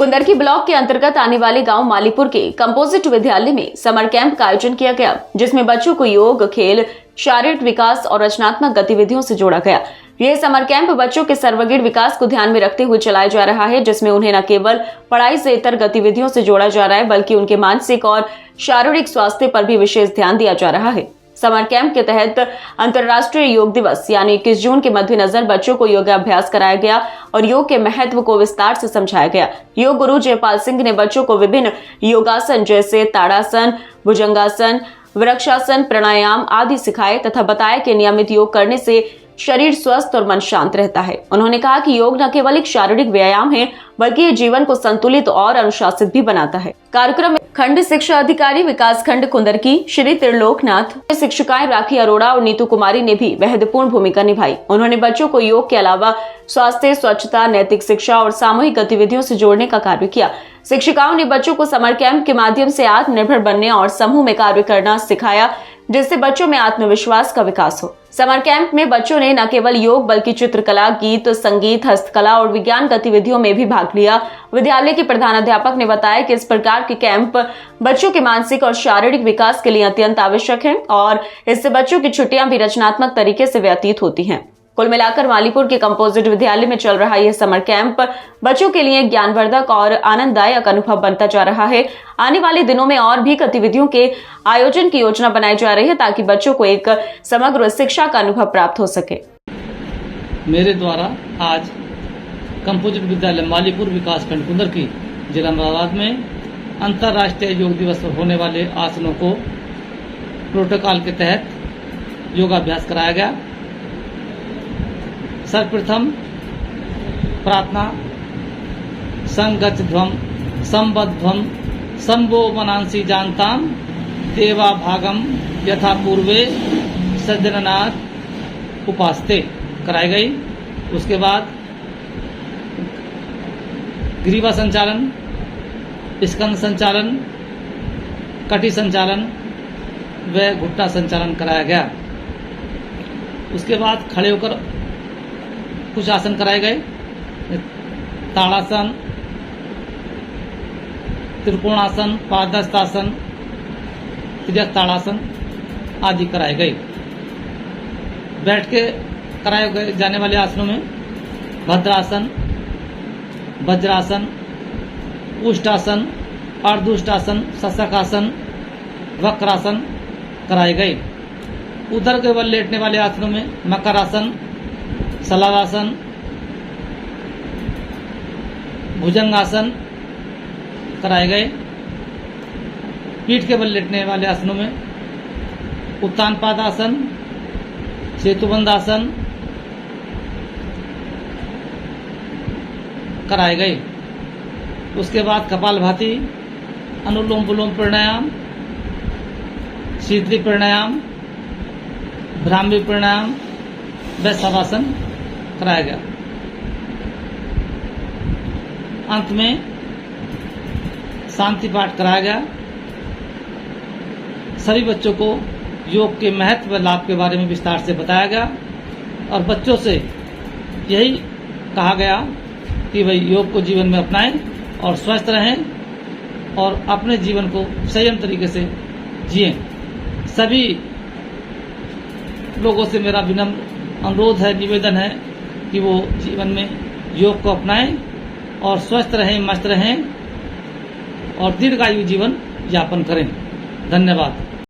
Kundarki block के अंतर्गत आने वाले गांव मालीपुर के कंपोजिट विद्यालय में समर कैंप का आयोजन किया गया, जिसमें बच्चों को योग, खेल, शारीरिक विकास और रचनात्मक गतिविधियों से जोड़ा गया। यह समर कैंप बच्चों के सर्वांगीण विकास को ध्यान में रखते हुए चलाया जा रहा है, जिसमें उन्हें न केवल पढ़ाई से इतर गतिविधियों से जोड़ा जा रहा है, बल्कि उनके मानसिक और शारीरिक स्वास्थ्य पर भी विशेष ध्यान दिया जा रहा है। समर कैंप के तहत अंतर्राष्ट्रीय योग दिवस यानी 21 जून के मद्देनजर बच्चों को योगाभ्यास कराया गया और योग के महत्व को विस्तार से समझाया गया। योग गुरु जयपाल सिंह ने बच्चों को विभिन्न योगासन जैसे ताड़ासन, भुजंगासन, वृक्षासन, प्राणायाम आदि सिखाए तथा बताया कि नियमित योग करने से शरीर स्वस्थ और मन शांत रहता है। उन्होंने कहा कि योग न केवल एक शारीरिक व्यायाम है, बल्कि ये जीवन को संतुलित और अनुशासित भी बनाता है। कार्यक्रम में खंड शिक्षा अधिकारी विकास खंड कुंदरकी श्री त्रिलोकनाथ, शिक्षिकाएं राखी अरोड़ा और नीतू कुमारी ने भी महत्वपूर्ण भूमिका निभाई। उन्होंने बच्चों को योग के अलावा स्वास्थ्य, स्वच्छता, नैतिक शिक्षा और सामूहिक गतिविधियों से जोड़ने का कार्य किया। शिक्षिकाओं ने बच्चों को समर कैंप के माध्यम से आत्मनिर्भर बनने और समूह में कार्य करना सिखाया, जिससे बच्चों में आत्मविश्वास का विकास हो। समर कैंप में बच्चों ने न केवल योग बल्कि चित्रकला, गीत, संगीत, हस्तकला और विज्ञान गतिविधियों में भी भाग लिया। विद्यालय के प्रधानाध्यापक ने बताया कि इस प्रकार के कैंप बच्चों के मानसिक और शारीरिक विकास के लिए अत्यंत आवश्यक है और इससे बच्चों की छुट्टियां भी रचनात्मक तरीके से व्यतीत होती हैं। कुल मिलाकर मालीपुर के कंपोजिट विद्यालय में चल रहा यह समर कैंप बच्चों के लिए ज्ञानवर्धक और आनंददायक अनुभव बनता जा रहा है। आने वाले दिनों में और भी गतिविधियों के आयोजन की योजना बनाई जा रही है, ताकि बच्चों को एक समग्र शिक्षा का अनुभव प्राप्त हो सके। मेरे द्वारा आज कंपोजिट विद्यालय मालीपुर विकासखंड कुंदरकी जिला मुरादाबाद में अंतर्राष्ट्रीय योग दिवस पर होने वाले आसनों को प्रोटोकॉल के तहत योगाभ्यास कराया गया। सर्वप्रथम प्रार्थना संगच्छध्वम संबद्धम संभो मनांसी जानताम देवा भागम यथा पूर्वे सज्जननाथ उपास्ते कराई गई। उसके बाद ग्रीवा संचालन, स्कंद संचालन, कटी संचालन व घुट्टा संचालन कराया गया। उसके बाद खड़े होकर कुछ आसन कराए गए, ताड़ासन, त्रिकोणासन, पादहस्तासन, त्रियक ताड़ासन आदि कराए गए। बैठ के कराए गए जाने वाले आसनों में भद्रासन, वज्रासन, उष्टासन, अर्धुष्टासन, शशकासन, वक्रासन कराए गए। उधर के बल लेटने वाले आसनों में मकरासन, सलावासन, भुजंगासन कराए गए। पीठ के बल लेटने वाले आसनों में उत्तान पादासन, सेतुबंधासन कराए गए। उसके बाद कपालभाति, अनुलोम विलोम प्राणायाम, शीतली प्राणायाम, भ्रामरी प्राणायाम व शवासन कराया गया। अंत में शांति पाठ कराया गया। सभी बच्चों को योग के महत्व व लाभ के बारे में विस्तार से बताया गया और बच्चों से यही कहा गया कि भाई योग को जीवन में अपनाएं और स्वस्थ रहें और अपने जीवन को संयम तरीके से जिएं। सभी लोगों से मेरा विनम्र अनुरोध है, निवेदन है कि वो जीवन में योग को अपनाएं और स्वस्थ रहें, मस्त रहें और दीर्घायु जीवन यापन करें। धन्यवाद।